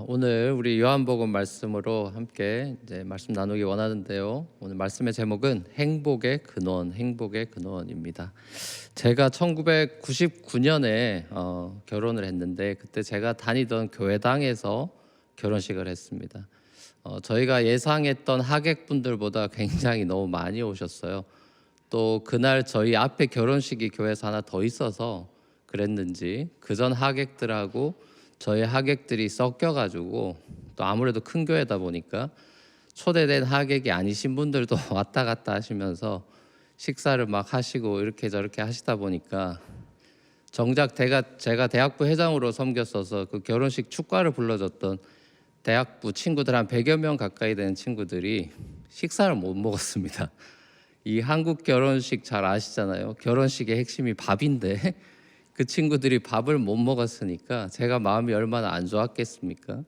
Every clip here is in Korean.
오늘 우리 요한복음 말씀으로 함께 이제 말씀 나누기 원하는데요. 오늘 말씀의 제목은 행복의 근원, 행복의 근원입니다. 제가 1999년에 결혼을 했는데 그때 제가 다니던 교회당에서 결혼식을 했습니다. 저희가 예상했던 하객분들보다 굉장히 너무 많이 오셨어요. 또 그날 저희 앞에 결혼식이 교회에서 하나 더 있어서 그랬는지 그전 하객들하고 저희 하객들이 섞여가지고 또 아무래도 큰 교회다 보니까 초대된 하객이 아니신 분들도 왔다 갔다 하시면서 식사를 막 하시고 이렇게 저렇게 하시다 보니까 정작 제가 대학부 회장으로 섬겼어서 그 결혼식 축가를 불러줬던 대학부 친구들 한 100여 명 가까이 되는 친구들이 식사를 못 먹었습니다. 이 한국 결혼식 잘 아시잖아요. 결혼식의 핵심이 밥인데 그 친구들이 밥을 못 먹었으니까 제가 마음이 얼마나 안 좋았겠습니까?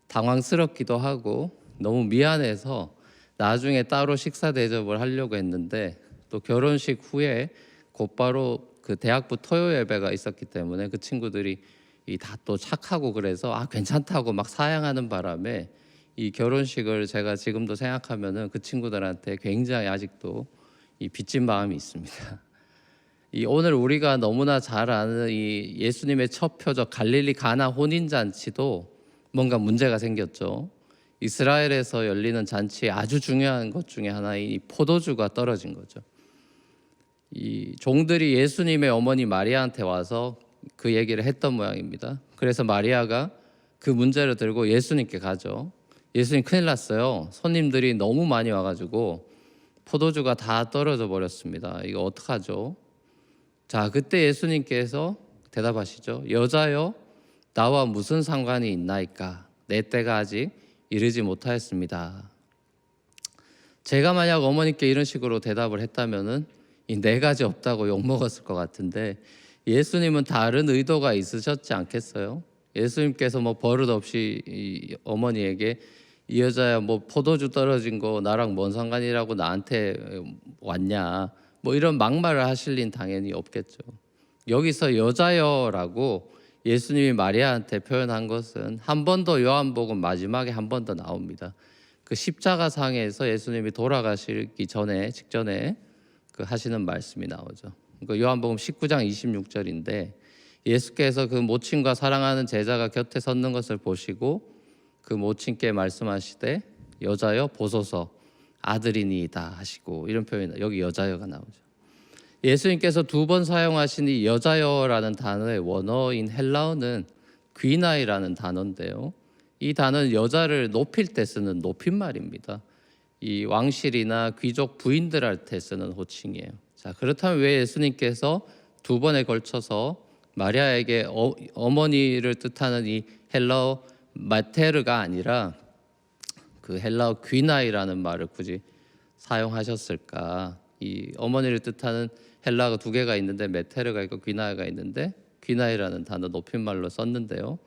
당황스럽기도 하고 너무 미안해서 나중에 따로 식사 대접을 하려고 했는데 또 결혼식 후에 곧바로 그 대학부 토요 예배가 있었기 때문에 그 친구들이 다 또 착하고 그래서 괜찮다고 막 사양하는 바람에 이 결혼식을 제가 지금도 생각하면은 그 친구들한테 굉장히 아직도 이 빚진 마음이 있습니다. 오늘 우리가 너무나 잘 아는 이 예수님의 첫 표적 갈릴리 가나 혼인 잔치도 뭔가 문제가 생겼죠. 이스라엘에서 열리는 잔치의 아주 중요한 것 중에 하나인 이 포도주가 떨어진 거죠. 이 종들이 예수님의 어머니 마리아한테 와서 그 얘기를 했던 모양입니다. 그래서 마리아가 그 문제를 들고 예수님께 가죠. 예수님 큰일 났어요. 손님들이 너무 많이 와가지고 포도주가 다 떨어져 버렸습니다. 이거 어떡하죠? 자, 그때 예수님께서 대답하시죠. 여자여, 나와 무슨 상관이 있나이까? 내 때가 아직 이르지 못하였습니다. 제가 만약 어머니께 이런 식으로 대답을 했다면은 이 네 가지 없다고 욕먹었을 것 같은데 예수님은 다른 의도가 있으셨지 않겠어요? 예수님께서 뭐 버릇없이 이 어머니에게 이 여자야 뭐 포도주 떨어진 거 나랑 뭔 상관이라고 나한테 왔냐 뭐 이런 막말을 하실 린 당연히 없겠죠. 여기서 여자여라고 예수님이 마리아한테 표현한 것은 한 번 더 요한복음 마지막에 한 번 더 나옵니다. 그 십자가상에서 예수님이 돌아가시기 직전에 그 하시는 말씀이 나오죠. 그 요한복음 19장 26절인데 예수께서 그 모친과 사랑하는 제자가 곁에 섰는 것을 보시고 그 모친께 말씀하시되 여자여 보소서 아들이니이다 하시고 이런 표현이 여기 여자여가 나오죠. 예수님께서 두 번 사용하신 이 여자여라는 단어의 원어인 헬라어는 귀나이라는 단어인데요. 이 단어는 여자를 높일 때 쓰는 높임말입니다. 이 왕실이나 귀족 부인들한테 쓰는 호칭이에요. 자, 그렇다면 왜 예수님께서 두 번에 걸쳐서 마리아에게 어머니를 뜻하는 이 헬라어 마테르가 아니라 그 헬라어 귀나이라는 말을 굳이 사용하셨을까? 이 어머니를 뜻하는 헬라어가 두 개가 있는데 메테르가 있고 귀나이가 있는데 귀나이라는 단어 높임말로 썼는데요.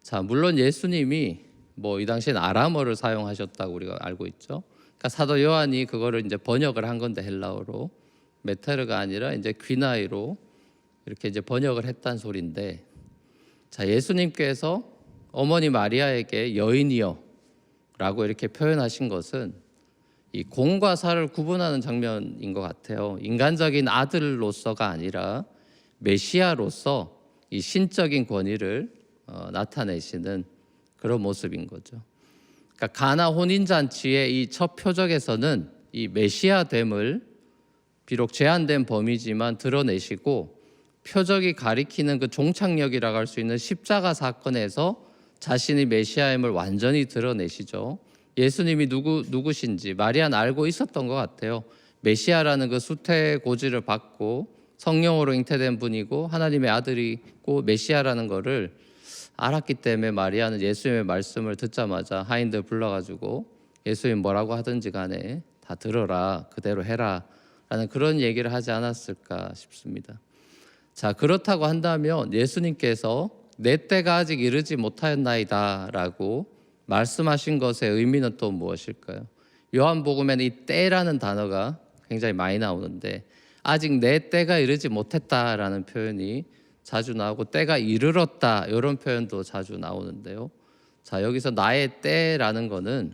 자, 물론 예수님이 뭐 이 당시엔 아람어를 사용하셨다고 우리가 알고 있죠. 그러니까 사도 요한이 그거를 이제 번역을 한 건데 헬라어로 메테르가 아니라 이제 귀나이로 이렇게 이제 번역을 했단 소리인데, 자, 예수님께서 어머니 마리아에게 여인이여라고 이렇게 표현하신 것은 이 공과 사를 구분하는 장면인 것 같아요. 인간적인 아들로서가 아니라 메시아로서 이 신적인 권위를 나타내시는 그런 모습인 거죠. 그러니까 가나 혼인 잔치의 이 첫 표적에서는 이 메시아됨을 비록 제한된 범위지만 드러내시고 표적이 가리키는 그 종착역이라고 할 수 있는 십자가 사건에서 자신이 메시아임을 완전히 드러내시죠. 예수님이 누구신지 마리아는 알고 있었던 것 같아요. 메시아라는 그 수태고지를 받고 성령으로 잉태된 분이고 하나님의 아들이고 메시아라는 거를 알았기 때문에 마리아는 예수님의 말씀을 듣자마자 하인들 불러가지고 예수님 뭐라고 하든지 간에 다 들어라, 그대로 해라 라는 그런 얘기를 하지 않았을까 싶습니다. 자, 그렇다고 한다면 예수님께서 내 때가 아직 이르지 못하였나이다 라고 말씀하신 것의 의미는 또 무엇일까요? 요한복음에는 이 때라는 단어가 굉장히 많이 나오는데 아직 내 때가 이르지 못했다라는 표현이 자주 나오고 때가 이르렀다 이런 표현도 자주 나오는데요. 자, 여기서 나의 때라는 거는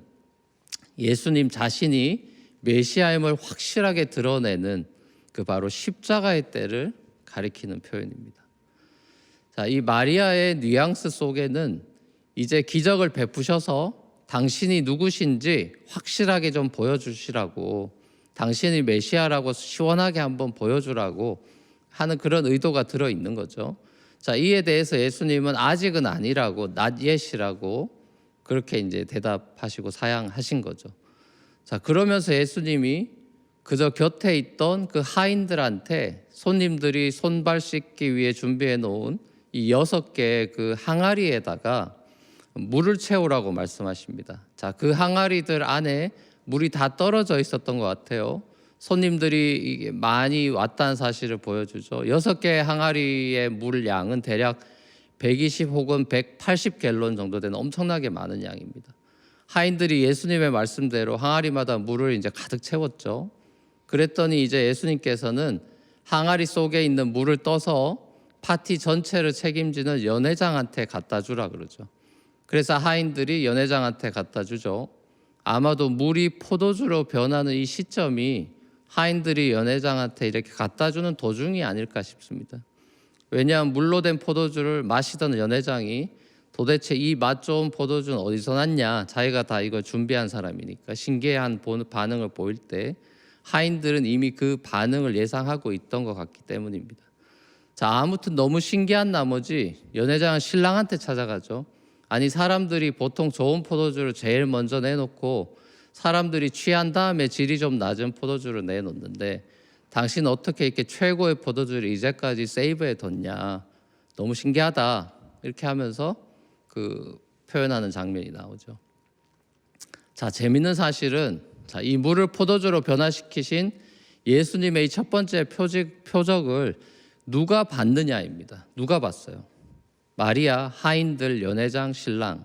예수님 자신이 메시아임을 확실하게 드러내는 그 바로 십자가의 때를 가리키는 표현입니다. 자, 이 마리아의 뉘앙스 속에는 이제 기적을 베푸셔서 당신이 누구신지 확실하게 좀 보여주시라고, 당신이 메시아라고 시원하게 한번 보여주라고 하는 그런 의도가 들어있는 거죠. 자, 이에 대해서 예수님은 아직은 아니라고, not yet이라고 그렇게 이제 대답하시고 사양하신 거죠. 자, 그러면서 예수님이 그저 곁에 있던 그 하인들한테 손님들이 손발 씻기 위해 준비해 놓은 이 6개의 그 항아리에다가 물을 채우라고 말씀하십니다. 자, 그 항아리들 안에 물이 다 떨어져 있었던 것 같아요. 손님들이 이게 많이 왔다는 사실을 보여주죠. 6개의 항아리의 물 양은 대략 120 혹은 180 갤론 정도 되는 엄청나게 많은 양입니다. 하인들이 예수님의 말씀대로 항아리마다 물을 이제 가득 채웠죠. 그랬더니 이제 예수님께서는 항아리 속에 있는 물을 떠서 파티 전체를 책임지는 연회장한테 갖다 주라 그러죠. 그래서 하인들이 연회장한테 갖다 주죠. 아마도 물이 포도주로 변하는 이 시점이 하인들이 연회장한테 이렇게 갖다 주는 도중이 아닐까 싶습니다. 왜냐하면 물로 된 포도주를 마시던 연회장이 도대체 이 맛 좋은 포도주는 어디서 났냐, 자기가 다 이걸 준비한 사람이니까 신기한 반응을 보일 때 하인들은 이미 그 반응을 예상하고 있던 것 같기 때문입니다. 자, 아무튼 너무 신기한 나머지 연회장은 신랑한테 찾아가죠. 아니, 사람들이 보통 좋은 포도주를 제일 먼저 내놓고 사람들이 취한 다음에 질이 좀 낮은 포도주를 내놓는데 당신 어떻게 이렇게 최고의 포도주를 이제까지 세이브해 뒀냐, 너무 신기하다, 이렇게 하면서 그 표현하는 장면이 나오죠. 자, 재밌는 사실은 이 물을 포도주로 변화시키신 예수님의 이 첫 번째 표적을 누가 봤느냐입니다. 누가 봤어요? 마리아, 하인들, 연회장, 신랑.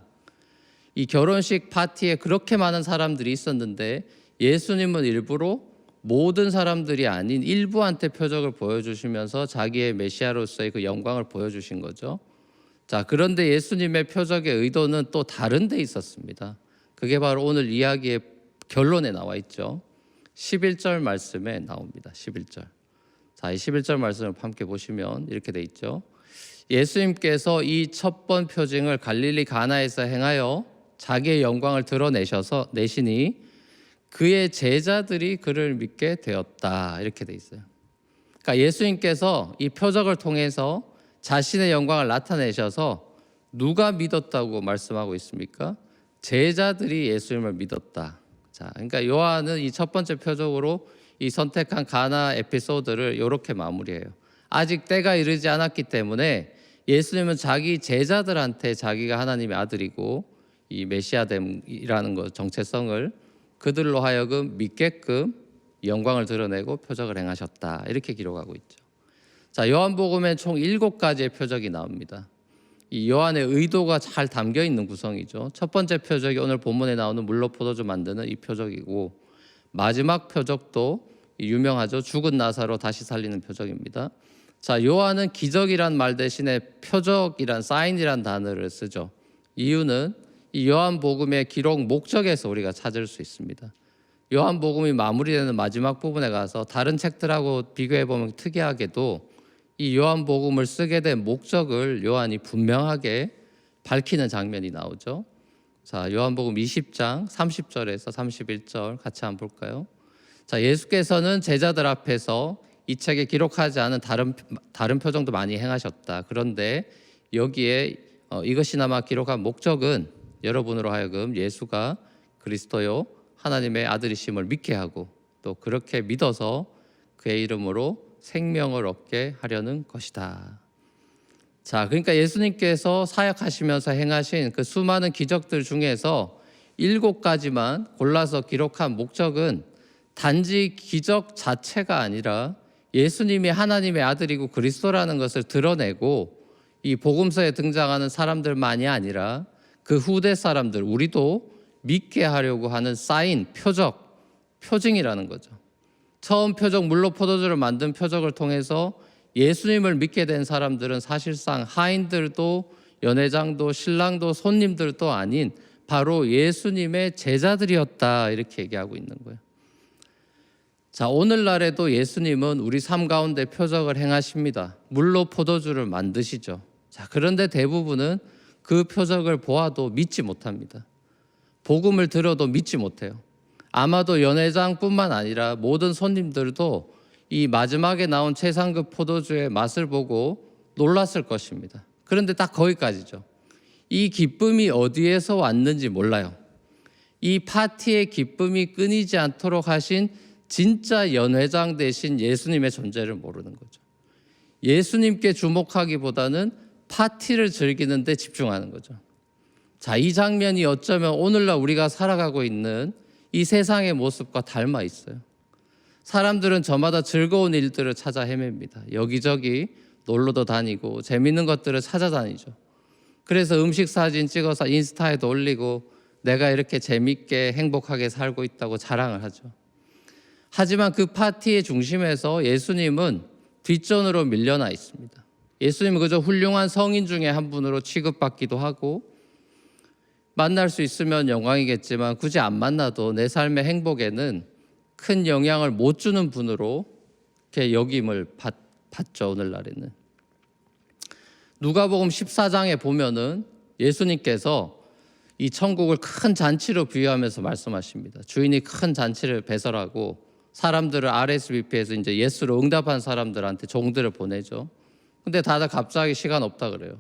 이 결혼식 파티에 그렇게 많은 사람들이 있었는데 예수님은 일부러 모든 사람들이 아닌 일부한테 표적을 보여주시면서 자기의 메시아로서의 그 영광을 보여주신 거죠. 자, 그런데 예수님의 표적의 의도는 또 다른 데 있었습니다. 그게 바로 오늘 이야기의 결론에 나와 있죠. 11절 말씀에 나옵니다. 11절. 자, 이 11절 말씀을 함께 보시면 이렇게 돼 있죠. 예수님께서 이 첫 번 표징을 갈릴리 가나에서 행하여 자기의 영광을 내시니 그의 제자들이 그를 믿게 되었다, 이렇게 돼 있어요. 그러니까 예수님께서 이 표적을 통해서 자신의 영광을 나타내셔서 누가 믿었다고 말씀하고 있습니까? 제자들이 예수님을 믿었다. 자, 그러니까 요한은 이 첫 번째 표적으로 이 선택한 가나 에피소드를 이렇게 마무리해요. 아직 때가 이르지 않았기 때문에 예수님은 자기 제자들한테 자기가 하나님의 아들이고 이 메시아됨이라는 것, 정체성을 그들로 하여금 믿게끔 영광을 드러내고 표적을 행하셨다, 이렇게 기록하고 있죠. 자, 요한복음엔 총 7가지의 표적이 나옵니다. 이 요한의 의도가 잘 담겨 있는 구성이죠. 첫 번째 표적이 오늘 본문에 나오는 물로 포도주 만드는 이 표적이고, 마지막 표적도 유명하죠. 죽은 나사로 다시 살리는 표적입니다. 자, 요한은 기적이란 말 대신에 표적이란 사인이란 단어를 쓰죠. 이유는 이 요한복음의 기록 목적에서 우리가 찾을 수 있습니다. 요한복음이 마무리되는 마지막 부분에 가서 다른 책들하고 비교해 보면 특이하게도 이 요한복음을 쓰게 된 목적을 요한이 분명하게 밝히는 장면이 나오죠. 자, 요한복음 20장 30절에서 31절 같이 한번 볼까요? 자, 예수께서는 제자들 앞에서 이 책에 기록하지 않은 다른 표정도 많이 행하셨다. 그런데 여기에 이것이나마 기록한 목적은 여러분으로 하여금 예수가 그리스도요 하나님의 아들이심을 믿게 하고 또 그렇게 믿어서 그의 이름으로 생명을 얻게 하려는 것이다. 자, 그러니까 예수님께서 사역하시면서 행하신 그 수많은 기적들 중에서 7가지만 골라서 기록한 목적은 단지 기적 자체가 아니라 예수님이 하나님의 아들이고 그리스도라는 것을 드러내고 이 복음서에 등장하는 사람들만이 아니라 그 후대 사람들, 우리도 믿게 하려고 하는 사인, 표징이라는 거죠. 처음 표적, 물로 포도주를 만든 표적을 통해서 예수님을 믿게 된 사람들은 사실상 하인들도 연회장도 신랑도 손님들도 아닌 바로 예수님의 제자들이었다, 이렇게 얘기하고 있는 거예요. 자, 오늘날에도 예수님은 우리 삶 가운데 표적을 행하십니다. 물로 포도주를 만드시죠. 자, 그런데 대부분은 그 표적을 보아도 믿지 못합니다. 복음을 들어도 믿지 못해요. 아마도 연회장뿐만 아니라 모든 손님들도 이 마지막에 나온 최상급 포도주의 맛을 보고 놀랐을 것입니다. 그런데 딱 거기까지죠. 이 기쁨이 어디에서 왔는지 몰라요. 이 파티의 기쁨이 끊이지 않도록 하신 진짜 연회장 대신 예수님의 존재를 모르는 거죠. 예수님께 주목하기보다는 파티를 즐기는 데 집중하는 거죠. 자, 이 장면이 어쩌면 오늘날 우리가 살아가고 있는 이 세상의 모습과 닮아 있어요. 사람들은 저마다 즐거운 일들을 찾아 헤맵니다. 여기저기 놀러도 다니고 재밌는 것들을 찾아다니죠. 그래서 음식 사진 찍어서 인스타에도 올리고 내가 이렇게 재밌게 행복하게 살고 있다고 자랑을 하죠. 하지만 그 파티의 중심에서 예수님은 뒷전으로 밀려나 있습니다. 예수님은 그저 훌륭한 성인 중에 한 분으로 취급받기도 하고 만날 수 있으면 영광이겠지만 굳이 안 만나도 내 삶의 행복에는 큰 영향을 못 주는 분으로 이렇게 여김을 받죠. 오늘날에는 누가복음 14장에 보면은 예수님께서 이 천국을 큰 잔치로 비유하면서 말씀하십니다. 주인이 큰 잔치를 배설하고 사람들을 RSVP해서 이제 예수로 응답한 사람들한테 종들을 보내죠. 근데 다들 갑자기 시간 없다 그래요.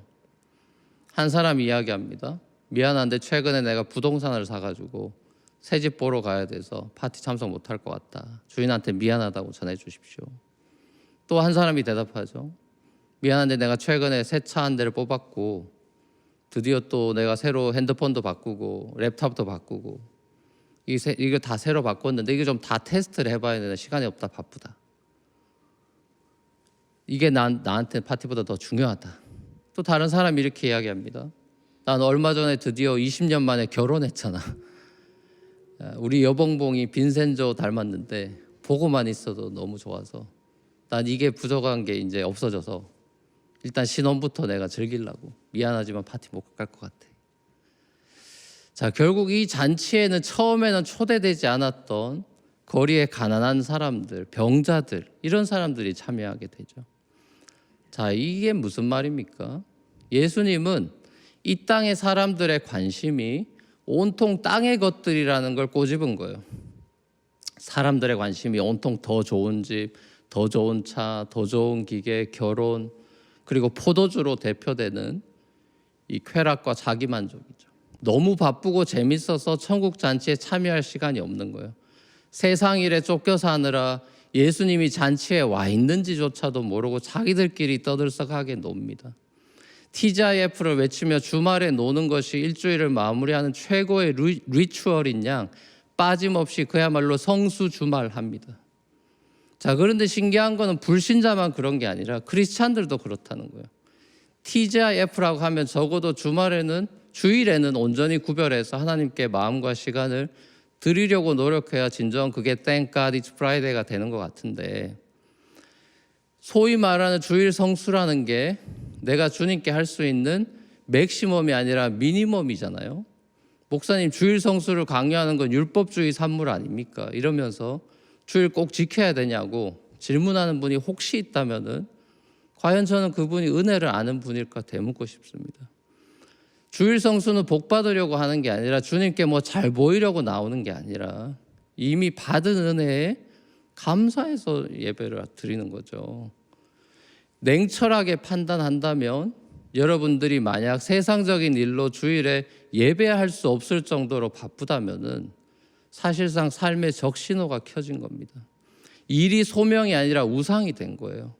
한 사람이 이야기합니다. 미안한데 최근에 내가 부동산을 사가지고 새집 보러 가야 돼서 파티 참석 못할 것 같다. 주인한테 미안하다고 전해주십시오. 또 한 사람이 대답하죠. 미안한데 내가 최근에 새 차 한 대를 뽑았고 드디어 또 내가 새로 핸드폰도 바꾸고 랩탑도 바꾸고 이거 다 새로 바꿨는데 이게 좀 다 테스트를 해봐야 되는데 시간이 없다, 바쁘다. 이게 나한테 파티보다 더 중요하다. 또 다른 사람이 이렇게 이야기합니다. 난 얼마 전에 드디어 20년 만에 결혼했잖아. 우리 여봉봉이 빈센조 닮았는데 보고만 있어도 너무 좋아서 난 이게 부족한 게 이제 없어져서 일단 신혼부터 내가 즐기려고. 미안하지만 파티 못 갈 것 같아. 자, 결국 이 잔치에는 처음에는 초대되지 않았던 거리의 가난한 사람들, 병자들, 이런 사람들이 참여하게 되죠. 자, 이게 무슨 말입니까? 예수님은 이 땅의 사람들의 관심이 온통 땅의 것들이라는 걸 꼬집은 거예요. 사람들의 관심이 온통 더 좋은 집, 더 좋은 차, 더 좋은 기계, 결혼, 그리고 포도주로 대표되는 이 쾌락과 자기만족이죠. 너무 바쁘고 재밌어서 천국 잔치에 참여할 시간이 없는 거예요. 세상 일에 쫓겨 사느라 예수님이 잔치에 와 있는지조차도 모르고 자기들끼리 떠들썩하게 놉니다. TGIF를 외치며 주말에 노는 것이 일주일을 마무리하는 최고의 리추얼인 양 빠짐없이 그야말로 성수주말합니다. 자, 그런데 신기한 거는 불신자만 그런 게 아니라 크리스찬들도 그렇다는 거예요. TGIF라고 하면 적어도 주일에는 온전히 구별해서 하나님께 마음과 시간을 드리려고 노력해야 진정 그게 Thank God It's Friday가 되는 것 같은데, 소위 말하는 주일 성수라는 게 내가 주님께 할 수 있는 맥시멈이 아니라 미니멈이잖아요. 목사님, 주일 성수를 강요하는 건 율법주의 산물 아닙니까? 이러면서 주일 꼭 지켜야 되냐고 질문하는 분이 혹시 있다면은 과연 저는 그분이 은혜를 아는 분일까 되묻고 싶습니다. 주일 성수는 복 받으려고 하는 게 아니라 주님께 뭐 잘 보이려고 나오는 게 아니라 이미 받은 은혜에 감사해서 예배를 드리는 거죠. 냉철하게 판단한다면 여러분들이 만약 세상적인 일로 주일에 예배할 수 없을 정도로 바쁘다면은 사실상 삶의 적신호가 켜진 겁니다. 일이 소명이 아니라 우상이 된 거예요.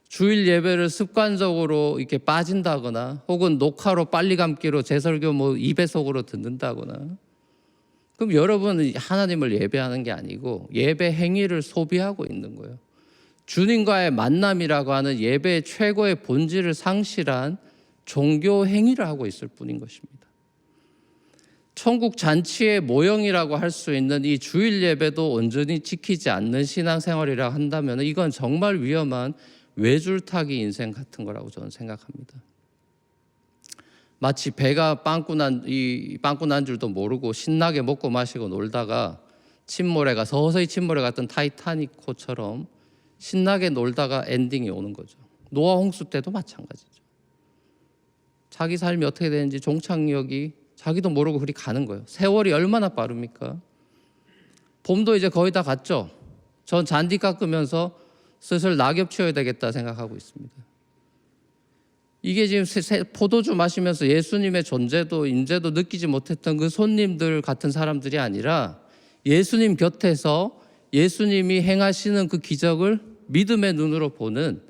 주일 예배를 습관적으로 이렇게 빠진다거나 혹은 녹화로 빨리 감기로 제 설교 2배속으로 듣는다거나, 그럼 여러분은 하나님을 예배하는 게 아니고 예배 행위를 소비하고 있는 거예요. 주님과의 만남이라고 하는 예배의 최고의 본질을 상실한 종교 행위를 하고 있을 뿐인 것입니다. 천국 잔치의 모형이라고 할 수 있는 이 주일 예배도 온전히 지키지 않는 신앙생활이라 한다면 이건 정말 위험한 외줄타기 인생 같은 거라고 저는 생각합니다. 마치 배가 이 빵꾸 난 줄도 모르고 신나게 먹고 마시고 놀다가 서서히 침몰해 갔던 타이타닉호처럼 신나게 놀다가 엔딩이 오는 거죠. 노아 홍수 때도 마찬가지죠. 자기 삶이 어떻게 되는지 종착역이 자기도 모르고 그리 가는 거예요. 세월이 얼마나 빠릅니까? 봄도 이제 거의 다 갔죠. 전 잔디 깎으면서 슬슬 낙엽 치워야 되겠다 생각하고 있습니다. 이게 지금 포도주 마시면서 예수님의 존재도 인재도 느끼지 못했던 그 손님들 같은 사람들이 아니라 예수님 곁에서 예수님이 행하시는 그 기적을 믿음의 눈으로 보는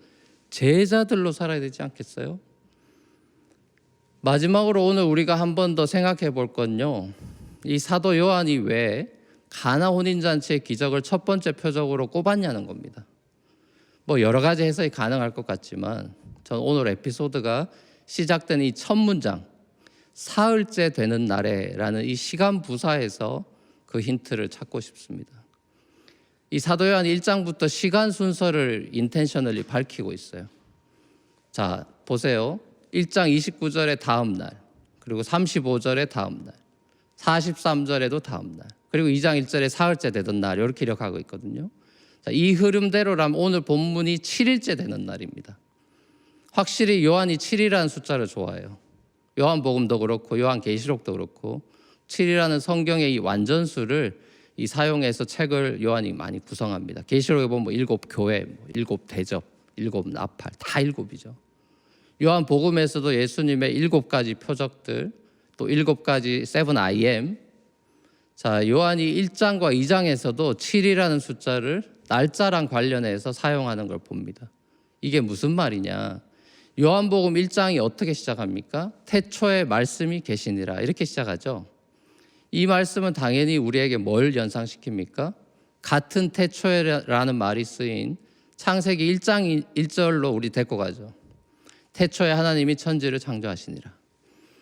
제자들로 살아야 되지 않겠어요? 마지막으로 오늘 우리가 한 번 더 생각해 볼 건요, 이 사도 요한이 왜 가나 혼인잔치의 기적을 첫 번째 표적으로 꼽았냐는 겁니다. 뭐 여러 가지 해석이 가능할 것 같지만 저는 오늘 에피소드가 시작된 이 첫 문장, 사흘째 되는 날에라는 이 시간 부사에서 그 힌트를 찾고 싶습니다. 이 사도 요한 1장부터 시간 순서를 인텐셔널리 밝히고 있어요. 자, 보세요. 1장 29절의 다음 날, 그리고 35절의 다음 날, 43절에도 다음 날, 그리고 2장 1절에 사흘째 되던 날, 이렇게 기록하고 있거든요. 자, 이 흐름대로라면 오늘 본문이 7일째 되는 날입니다. 확실히 요한이 7이라는 숫자를 좋아해요. 요한복음도 그렇고 요한계시록도 그렇고 7이라는 성경의 이 완전수를 사용해서 책을 요한이 많이 구성합니다. 계시록에 보면 7 교회, 7 대접, 7 나팔, 다 7이죠. 요한복음에서도 예수님의 7가지 표적들, 또 7가지 7 I am. 자, 요한이 1장과 2장에서도 7이라는 숫자를 날짜랑 관련해서 사용하는 걸 봅니다. 이게 무슨 말이냐? 요한복음 1장이 어떻게 시작합니까? 태초에 말씀이 계시니라, 이렇게 시작하죠. 이 말씀은 당연히 우리에게 뭘 연상시킵니까? 같은 태초에라는 말이 쓰인 창세기 1장 1절로 우리 데리고 가죠. 태초에 하나님이 천지를 창조하시니라.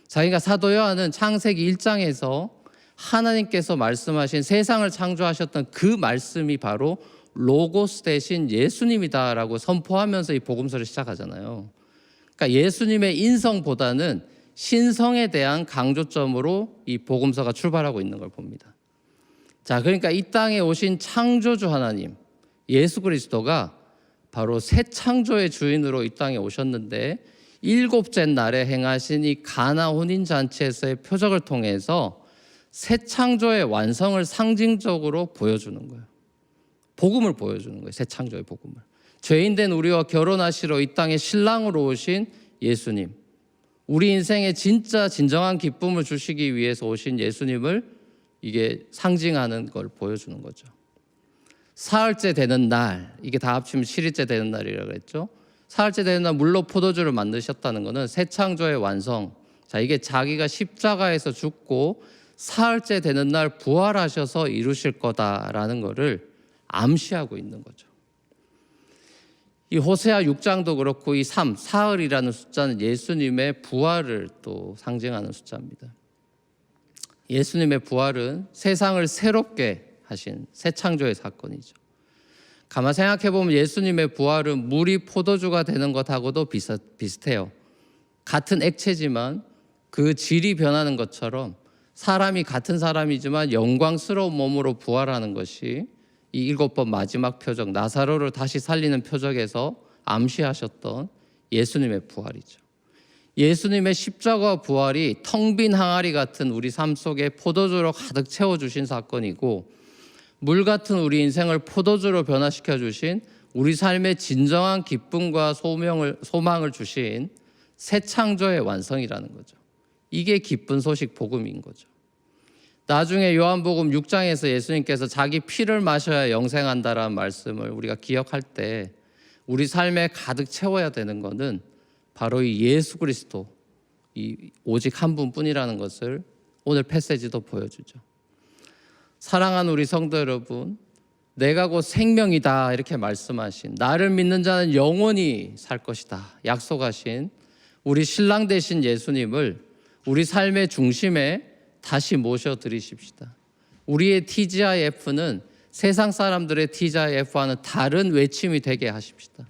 자기가 사도 요한은 창세기 1장에서 하나님께서 말씀하신 세상을 창조하셨던 그 말씀이 바로 로고스 대신 예수님이다라고 선포하면서 이 복음서를 시작하잖아요. 그러니까 예수님의 인성보다는 신성에 대한 강조점으로 이 복음서가 출발하고 있는 걸 봅니다. 자, 그러니까 이 땅에 오신 창조주 하나님, 예수 그리스도가 바로 새 창조의 주인으로 이 땅에 오셨는데 7째 날에 행하신 이 가나 혼인잔치에서의 표적을 통해서 새 창조의 완성을 상징적으로 보여주는 거예요. 복음을 보여주는 거예요. 새 창조의 복음을. 죄인된 우리와 결혼하시러 이 땅에 신랑으로 오신 예수님, 우리 인생에 진정한 기쁨을 주시기 위해서 오신 예수님을 이게 상징하는 걸 보여주는 거죠. 사흘째 되는 날, 이게 다 합치면 7일째 되는 날이라고 했죠. 사흘째 되는 날 물로 포도주를 만드셨다는 것은 새 창조의 완성. 자, 이게 자기가 십자가에서 죽고 사흘째 되는 날 부활하셔서 이루실 거다라는 것을 암시하고 있는 거죠. 이 호세아 6장도 그렇고 이 사흘이라는 숫자는 예수님의 부활을 또 상징하는 숫자입니다. 예수님의 부활은 세상을 새롭게 하신 새 창조의 사건이죠. 가만 생각해 보면 예수님의 부활은 물이 포도주가 되는 것하고도 비슷해요. 같은 액체지만 그 질이 변하는 것처럼 사람이 같은 사람이지만 영광스러운 몸으로 부활하는 것이 이 7번 마지막 표적, 나사로를 다시 살리는 표적에서 암시하셨던 예수님의 부활이죠. 예수님의 십자가 부활이 텅 빈 항아리 같은 우리 삶 속에 포도주로 가득 채워주신 사건이고, 물 같은 우리 인생을 포도주로 변화시켜 주신, 우리 삶의 진정한 기쁨과 소망을 주신 새 창조의 완성이라는 거죠. 이게 기쁜 소식 복음인 거죠. 나중에 요한복음 6장에서 예수님께서 자기 피를 마셔야 영생한다라는 말씀을 우리가 기억할 때 우리 삶에 가득 채워야 되는 것은 바로 이 예수 그리스도, 이 오직 한 분뿐이라는 것을 오늘 패시지도 보여주죠. 사랑하는 우리 성도 여러분, 내가 곧 생명이다 이렇게 말씀하신, 나를 믿는 자는 영원히 살 것이다 약속하신 우리 신랑 되신 예수님을 우리 삶의 중심에 다시 모셔드리십시다. 우리의 TGIF는 세상 사람들의 TGIF와는 다른 외침이 되게 하십시다.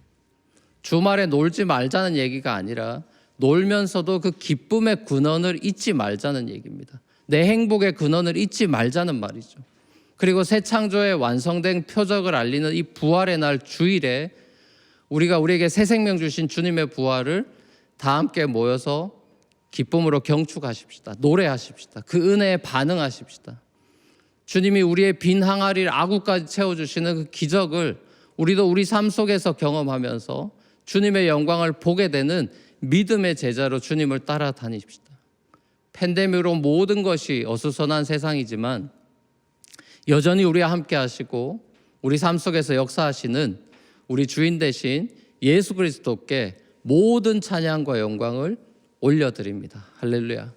주말에 놀지 말자는 얘기가 아니라 놀면서도 그 기쁨의 근원을 잊지 말자는 얘기입니다. 내 행복의 근원을 잊지 말자는 말이죠. 그리고 새 창조의 완성된 표적을 알리는 이 부활의 날 주일에 우리가 우리에게 새 생명 주신 주님의 부활을 다 함께 모여서 기쁨으로 경축하십시다. 노래하십시다. 그 은혜에 반응하십시다. 주님이 우리의 빈 항아리를 아구까지 채워주시는 그 기적을 우리도 우리 삶 속에서 경험하면서 주님의 영광을 보게 되는 믿음의 제자로 주님을 따라다니십시다. 팬데믹으로 모든 것이 어수선한 세상이지만 여전히 우리와 함께 하시고 우리 삶 속에서 역사하시는 우리 주인 되신 예수 그리스도께 모든 찬양과 영광을 올려드립니다. 할렐루야.